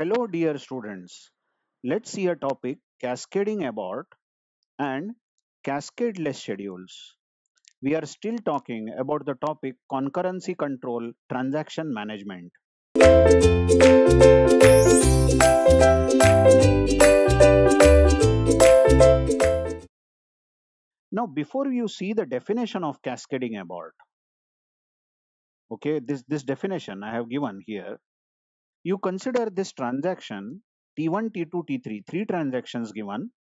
Hello, dear students. Let's see a topic cascading abort and cascadeless schedules. We are still talking about the topic concurrency control transaction management. Now, before you see the definition of cascading abort, okay, this definition I have given here, you consider this transaction T1, T2, T3, three transactions given.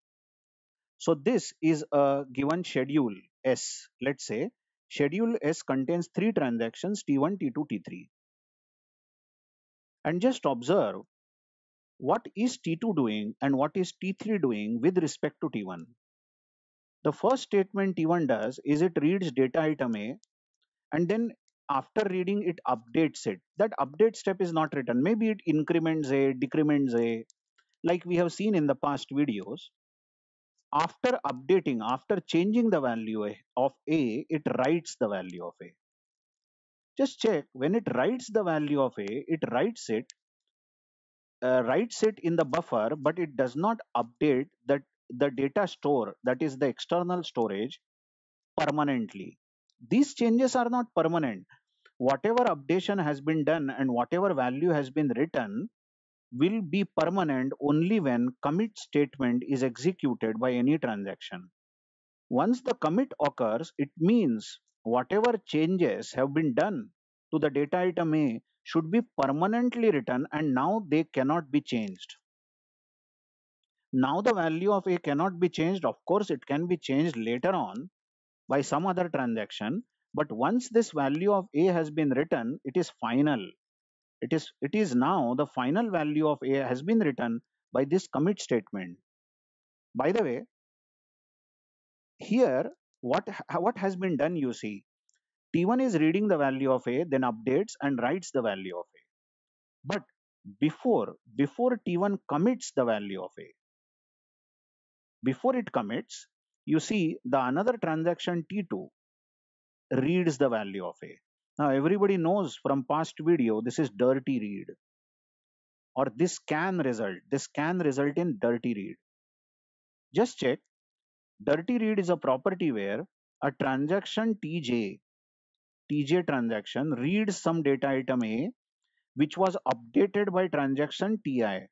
So this is a given schedule S. Let's say schedule S contains three transactions T1, T2, T3. And just observe what is T2 doing and what is T3 doing with respect to T1. The first statement T1 does is it reads data item A and then after reading it updates it. That update step is not written. Maybe it increments A, decrements A, like we have seen in the past videos. After updating, after changing the value of A, it writes the value of A. Just check when it writes the value of A, it writes it in the buffer, but it does not update that the data store, that is the external storage, permanently. These changes are not permanent. Whatever updation has been done and whatever value has been written will be permanent only when commit statement is executed by any transaction. Once the commit occurs, it means whatever changes have been done to the data item A should be permanently written and now they cannot be changed. Now the value of A cannot be changed. Of course, it can be changed later on by some other transaction. But once this value of A has been written, it is final. It is now the final value of A has been written by this commit statement. By the way, here what has been done, you see, T1 is reading the value of A, then updates and writes the value of A. But before T1 commits the value of A, before it commits, you see the another transaction T2 reads the value of A. Now everybody knows from past video this is dirty read, or this can result in dirty read. Just check, dirty read is a property where a transaction TJ transaction reads some data item A which was updated by transaction TI.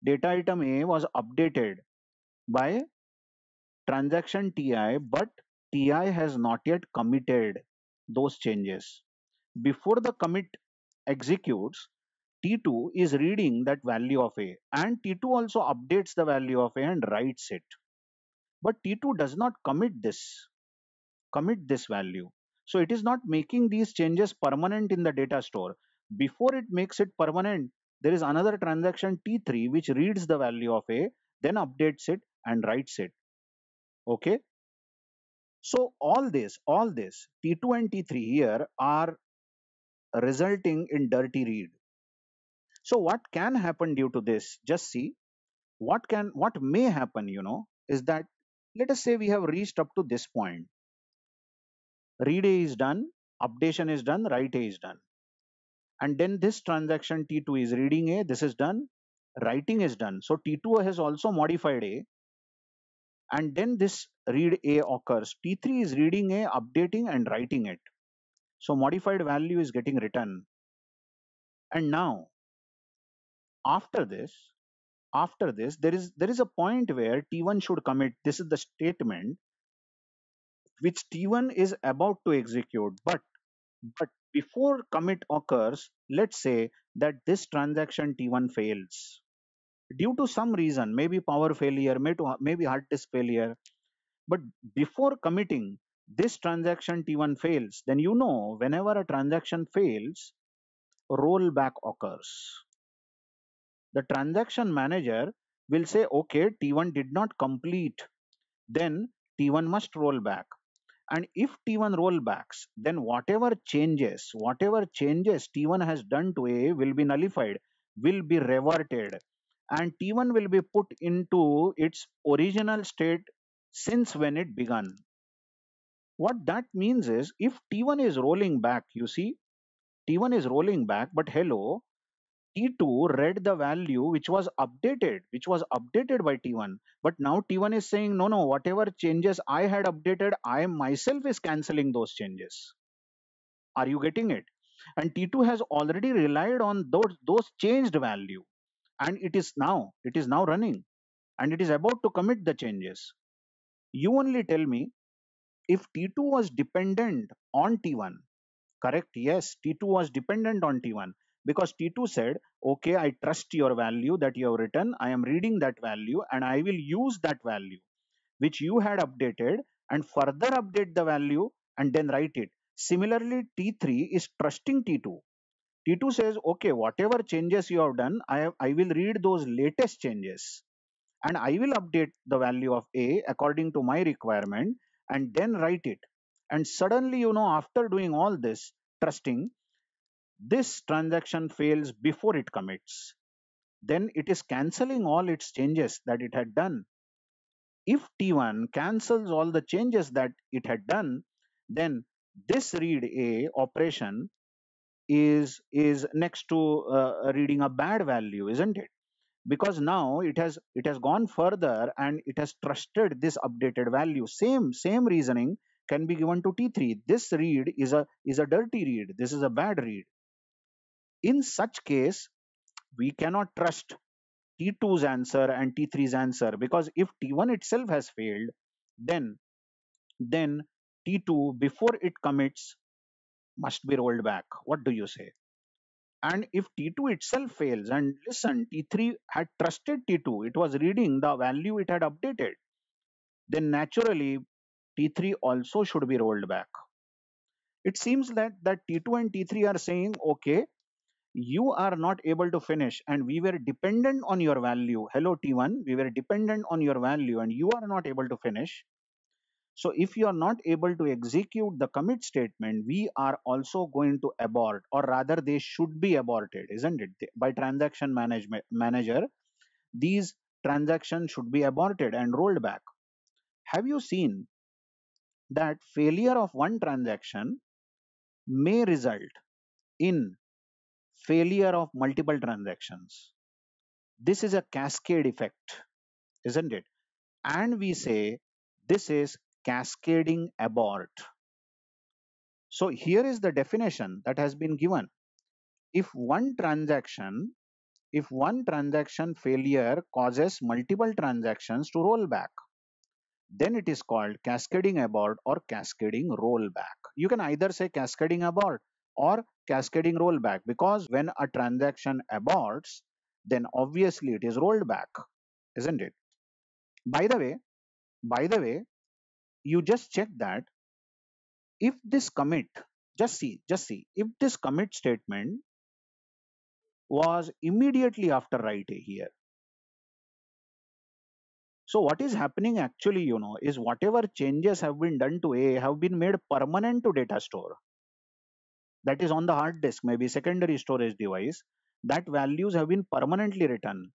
Data item A was updated by transaction TI, but TI has not yet committed those changes. Before the commit executes, T2 is reading that value of A, and T2 also updates the value of A and writes it. But T2 does not commit this value. So it is not making these changes permanent in the data store. Before it makes it permanent, there is another transaction T3 which reads the value of A, then updates it and writes it. Okay. So all this T2 and T3 here are resulting in dirty read. So what can happen due to this? Just see what may happen, is that let us say we have reached up to this point. Read A is done, updation is done, write A is done. And then this transaction T2 is reading A, this is done, writing is done. So T2 has also modified A, and then this read A occurs. T3 is reading A, updating and writing it. So modified value is getting written. And now after this, there is a point where T1 should commit. This is the statement which T1 is about to execute. But before commit occurs, let's say that this transaction T1 fails due to some reason, maybe power failure, maybe hard disk failure. But before committing, this transaction T1 fails, then whenever a transaction fails, rollback occurs. The transaction manager will say, okay, T1 did not complete, then T1 must roll back. And if T1 rollbacks, then whatever changes T1 has done to A will be nullified, will be reverted, and T1 will be put into its original state since when it began. What that means is if T1 is rolling back, you see, T1 is rolling back, but hello, T2 read the value which was updated by T1. But now T1 is saying, no, no, whatever changes I had updated, I myself is canceling those changes. Are you getting it? And T2 has already relied on those changed value, and it is now running, and it is about to commit the changes. You only tell me, if T2 was dependent on T1, correct? Yes, T2 was dependent on T1 because T2 said, okay, I trust your value that you have written. I am reading that value and I will use that value which you had updated and further update the value and then write it. Similarly, T3 is trusting T2. T2 says, okay, whatever changes you have done, I will read those latest changes and I will update the value of A according to my requirement and then write it. And suddenly, after doing all this, trusting, this transaction fails before it commits. Then it is cancelling all its changes that it had done. If T1 cancels all the changes that it had done, then this read A operation is next to reading a bad value, isn't it? Because now it has gone further and it has trusted this updated value. Same reasoning can be given to T3. This read is a dirty read. This is a bad read. In such case, we cannot trust T2's answer and T3's answer, because if T1 itself has failed, then then T2 before it commits must be rolled back. What do you say? And if T2 itself fails, and listen, T3 had trusted T2, it was reading the value it had updated, then naturally T3 also should be rolled back. It seems that T2 and T3 are saying, okay, you are not able to finish and we were dependent on your value. Hello T1, we were dependent on your value and you are not able to finish. So if you are not able to execute the commit statement, we are also going to abort, or rather they should be aborted, isn't it? By transaction management manager, these transactions should be aborted and rolled back. Have you seen that failure of one transaction may result in failure of multiple transactions? This is a cascade effect, isn't it? And we say this is cascading abort. So here is the definition that has been given. If one transaction failure causes multiple transactions to roll back, then it is called cascading abort or cascading rollback. You can either say cascading abort or cascading rollback, because when a transaction aborts, then obviously it is rolled back, isn't it? By the way, you just check that if this commit, just see, if this commit statement was immediately after write A here. So what is happening actually, is whatever changes have been done to A have been made permanent to data store. That is on the hard disk, maybe secondary storage device. That values have been permanently written.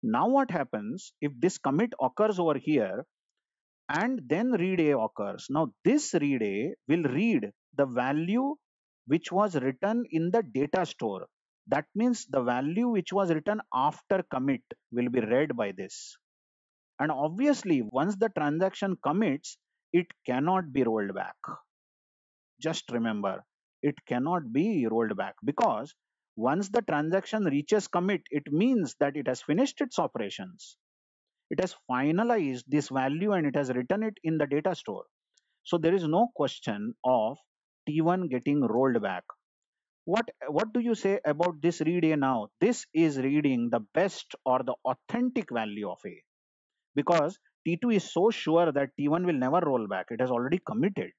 Now what happens if this commit occurs over here and then read A occurs? Now this read A will read the value which was written in the data store. That means the value which was written after commit will be read by this. And obviously, once the transaction commits, it cannot be rolled back. Just remember, it cannot be rolled back, because once the transaction reaches commit, it means that it has finished its operations. It has finalized this value and it has written it in the data store. So there is no question of T1 getting rolled back. What do you say about this read A now? This is reading the best or the authentic value of A, because T2 is so sure that T1 will never roll back. It has already committed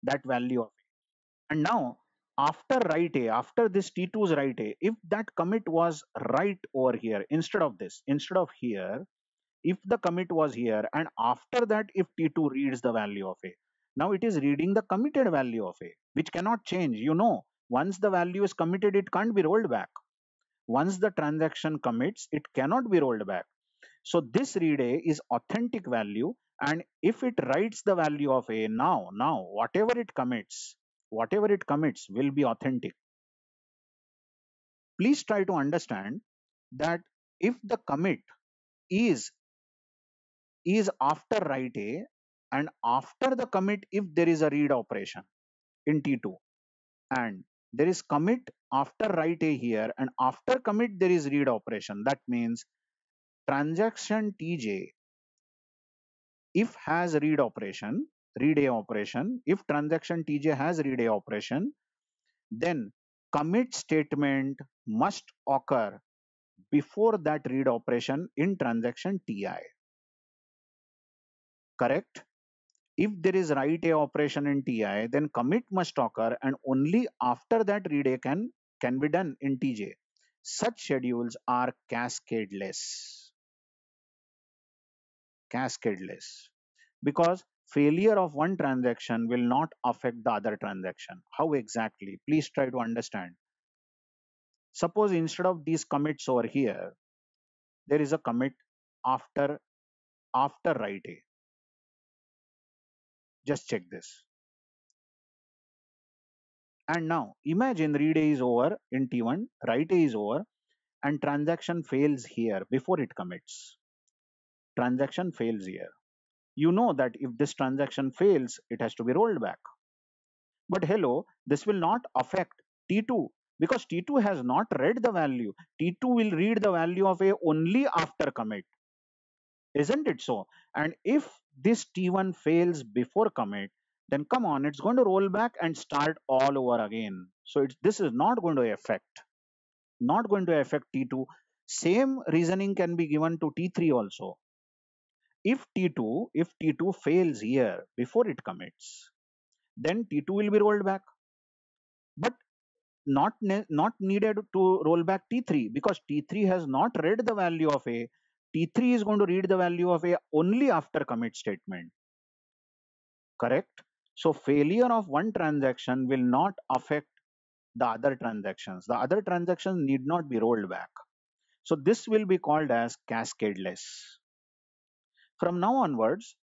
that value of A. And now, after write A, after this T2's write A, if that commit was right over here instead of here, if the commit was here, and after that, if T2 reads the value of A, now it is reading the committed value of A, which cannot change. Once the value is committed, it can't be rolled back. Once the transaction commits, it cannot be rolled back. So this read A is authentic value, and if it writes the value of A now whatever it commits will be authentic. Please try to understand that if the commit is is after write A, and after the commit if there is a read operation in T2, and there is commit after write A here, and after commit there is read operation. That means transaction Tj, if has read operation, read A operation, if transaction Tj has read A operation, then commit statement must occur before that read operation in transaction Ti. Correct? If there is write A operation in Ti, then commit must occur, and only after that read A can be done in Tj. Such schedules are cascadeless. Cascadeless. Because failure of one transaction will not affect the other transaction. How exactly? Please try to understand. Suppose instead of these commits over here, there is a commit after write A. Just check this. And now imagine read A is over in T1, write A is over, and transaction fails here before it commits. Transaction fails here. You know that if this transaction fails, it has to be rolled back. But hello, this will not affect T2 because T2 has not read the value. T2 will read the value of A only after commit. Isn't it so? And if this T1 fails before commit, then come on, it's going to roll back and start all over again. So this is not going to affect T2. Same reasoning can be given to T3 also. If T2 fails here before it commits, then T2 will be rolled back. But not needed to roll back T3 because T3 has not read the value of A. T3 is going to read the value of A only after commit statement. Correct? So failure of one transaction will not affect the other transactions. The other transactions need not be rolled back. So this will be called as cascadeless. From now onwards,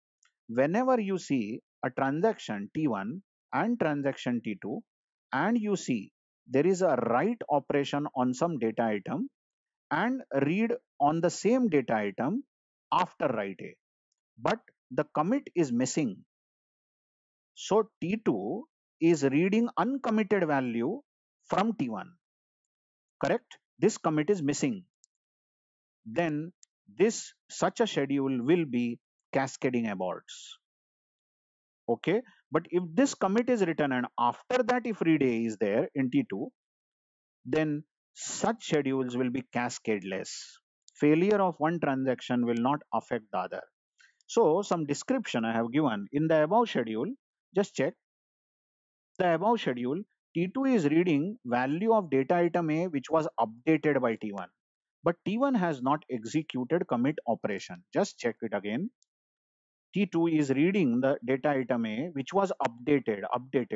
whenever you see a transaction T1 and transaction T2, and you see there is a write operation on some data item and read on the same data item after write A, but the commit is missing. So T2 is reading uncommitted value from T1. Correct? This commit is missing. Then this such a schedule will be cascading aborts. Okay, but if this commit is written and after that if read A is there in T2, then such schedules will be cascadeless. Failure of one transaction will not affect the other. So some description I have given in the above schedule. Just check the above schedule. T2 is reading value of data item A which was updated by T1, but T1 has not executed commit operation. Just check it again. T2 is reading the data item A which was updated,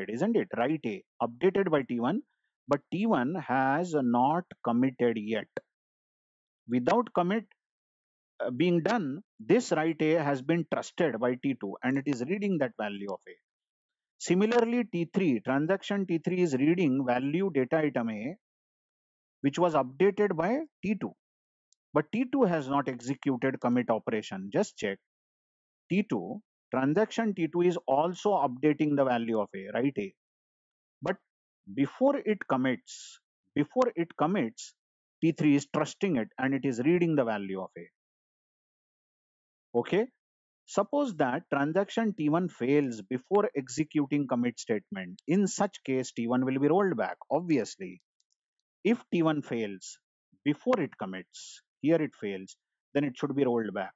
isn't it? Write A, updated by T1, but T1 has not committed yet. Without commit being done, this write A has been trusted by T2 and it is reading that value of A. Similarly, T3, transaction T3 is reading value data item A which was updated by T2, but T2 has not executed commit operation. Just check. T2, transaction T2 is also updating the value of A, right A. But before it commits, T3 is trusting it and it is reading the value of A. Okay. Suppose that transaction T1 fails before executing commit statement. In such case, T1 will be rolled back, obviously. If T1 fails before it commits, here it fails, then it should be rolled back.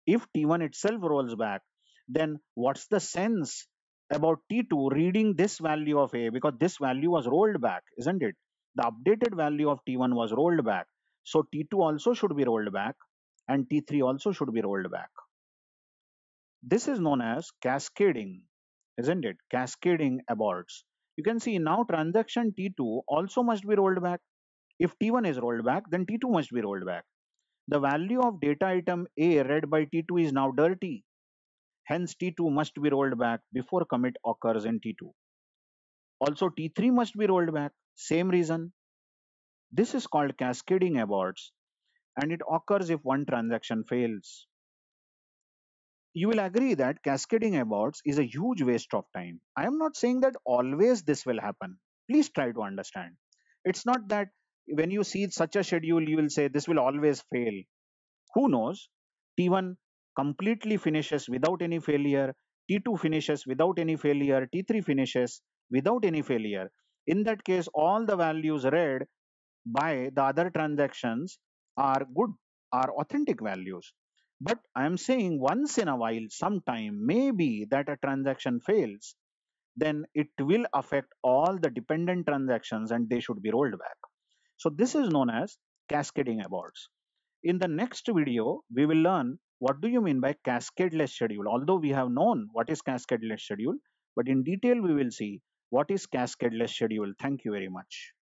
If T1 itself rolls back, then what's the sense about T2 reading this value of A, because this value was rolled back, isn't it? The updated value of T1 was rolled back. So T2 also should be rolled back and T3 also should be rolled back. This is known as cascading, isn't it? Cascading aborts. You can see now transaction T2 also must be rolled back. If T1 is rolled back, then T2 must be rolled back. The value of data item A read by T2 is now dirty. Hence, T2 must be rolled back before commit occurs in T2. Also, T3 must be rolled back. Same reason. This is called cascading aborts and it occurs if one transaction fails. You will agree that cascading aborts is a huge waste of time. I am not saying that always this will happen. Please try to understand. It's not that when you see such a schedule, you will say this will always fail. Who knows? T1 completely finishes without any failure, T2 finishes without any failure, T3 finishes without any failure. In that case, all the values read by the other transactions are good, are authentic values. But I am saying once in a while, sometime, maybe that a transaction fails, then it will affect all the dependent transactions and they should be rolled back. So this is known as cascading aborts. In the next video, we will learn what do you mean by cascadeless schedule. Although we have known what is cascadeless schedule, but in detail we will see what is cascadeless schedule. Thank you very much.